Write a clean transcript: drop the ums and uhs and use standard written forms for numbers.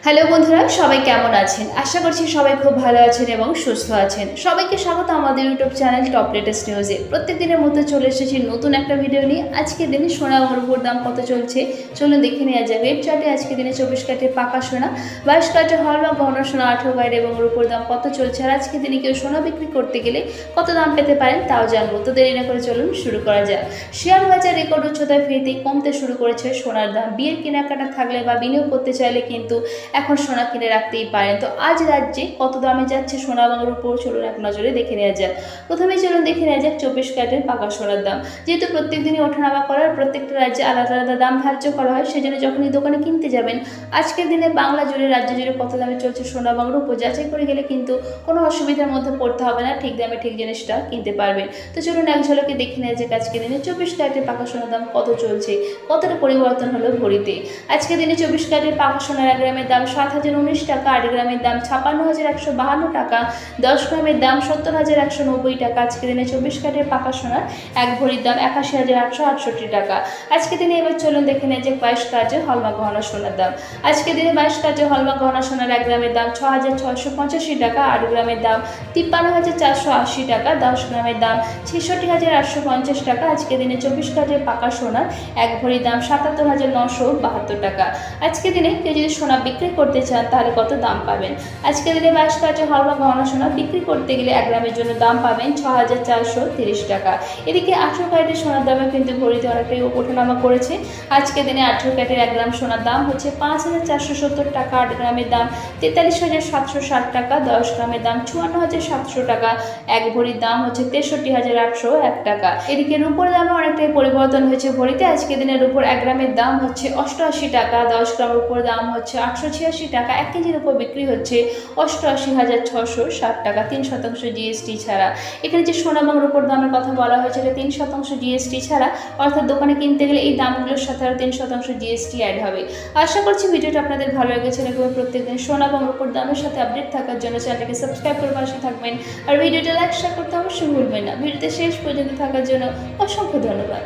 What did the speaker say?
Hello বন্ধুরা, সবাই কেমন আছেন? আশা করছি সবাই খুব ভালো আছেন এবং সুস্থ আছেন। সবাইকে স্বাগত আমাদের ইউটিউব চ্যানেল টপ লেটেস্ট নিউজে। প্রত্যেক দিনের মতো চলে এসেছি নতুন একটা ভিডিও নিয়ে। আজকের দিনে সোনা ও রূপোর দাম কত চলছে চলুন দেখে নেওয়া যাবে। ওয়েব চার্টে আজকের দিনে 24 ক্যারেটের পাকা সোনা, 22 ক্যারেটের হলমার্ক গহনা সোনা 18 ক্যারেট এবং রূপোর দাম কত চলছে, আর আজকের দিনে কেউ সোনা বিক্রি করতে গেলে কত দাম পেতে পারেন তাও জানবো। তো দেরি না করে চলুন শুরু করা যাক। শেয়ার বাজার রেকর্ড উচ্চতায় ফিরতেই কমতে শুরু করেছে সোনার দাম। বিয়ের কেনাকাটা থাকলে বা বিনিয়োগ করতে চাইলে কিন্তু এখন সোনা কিনে রাখতেই পারেন। তো আজ রাজ্যে কত দামে যাচ্ছে সোনা এবং রূপোর চলুন এক নজরে দেখে নেওয়া যাক। প্রথমেই চলুন দেখে নেওয়া যাক 24 ক্যারেটের পাকা সোনার দাম। যেহেতু প্রত্যেক দিনই ওঠানামা করার প্রত্যেকটা রাজ্যে আলাদা আলাদা দাম ধার্য করা হয়, সেজন্য যখনই দোকানে কিনতে যাবেন আজকের দিনে বাংলা জুড়ে রাজ্য জুড়ে কত দামে চলছে সোনা এবং রূপো যাচাই করে গেলে কিন্তু কোনো অসুবিধার মধ্যে পড়তে হবে না, ঠিক দামে ঠিক জিনিসটা কিনতে পারবেন। তো চলুন এক ঝলকে দেখে নেওয়া যাক আজকের দিনে 24 ক্যারেটের পাকা সোনার দাম কত চলছে, কতটা পরিবর্তন হলো ভরিতে। আজকের দিনে 24 ক্যারেটের পাকা সোনার 1 গ্রামের দাম 7,019 টাকা, 8 গ্রামের দাম 56,152 টাকা, 10 গ্রামের দাম 70,190 টাকা। আজকের দিনে 24 ক্যারেটের পাকা সোনার 1 ভরির দাম 81,868 টাকা। আজকের দিনে এবার চলুন দেখে নেওয়া যাক 22 ক্যারেটের হলমার্ক গহনা সোনার দাম। আজকের দিনে 22 ক্যারেটের হলমার্ক গহনা সোনার 1 গ্রামের দাম 6,685 টাকা, 8 গ্রামের দাম 53,480 টাকা, 10 গ্রামের দাম 66,850 টাকা। আজকের দিনে 24 ক্যারেটের পাকা সোনার 1 ভরির দাম 77,972 টাকা। আজকের দিনে কেউ যদি সোনা বিক্রি করতে চান তাহলে কত দাম পাবেন? আজকের দিনে 22 ক্যারেটের হলমার্ক গহনা সোনা বিক্রি করতে গেলে 1 গ্রামের জন্য দাম পাবেন 6,430 টাকা। এদিকে 18 ক্যারেটের সোনার দামে কিন্তু ভরিতে অনেকটাই ওঠানামা করেছে। আজকের দিনে 18 ক্যারেটের 1 গ্রাম সোনার দাম হচ্ছে 5,470 টাকা, 8 গ্রামের দাম 43,760 টাকা, 10 গ্রামের দাম 54,700 টাকা, 1 ভরির দাম হচ্ছে 63,801 টাকা। এদিকে রূপোর দামে অনেকটাই পরিবর্তন হয়েছে ভরিতে। আজকের দিনে রূপোর 1 গ্রামের দাম হচ্ছে 88 টাকা, 10 গ্রাম রূপোর দাম হচ্ছে 886 টাকা, 1 কেজির উপর বিক্রি হচ্ছে 88,660 টাকা 3% জিএসটি ছাড়া। এখানে যে সোনা এবং রূপোর দামের কথা বলা হয়েছে এটা 3% জিএসটি ছাড়া, অর্থাৎ দোকানে কিনতে গেলে এই দামগুলোর সাথে আরও 3% জিএসটি অ্যাড হবে। আশা করছি ভিডিওটা আপনাদের ভালো লেগেছে এবং প্রত্যেকদিন সোনা এবং রূপোর দামের সাথে আপডেট থাকার জন্য চ্যানেলটাকে সাবস্ক্রাইব করে পাশে থাকবেন, আর ভিডিওটা লাইক শেয়ার করতে অবশ্যই ভুলবেন না। ভিডিওতে শেষ পর্যন্ত থাকার জন্য অসংখ্য ধন্যবাদ।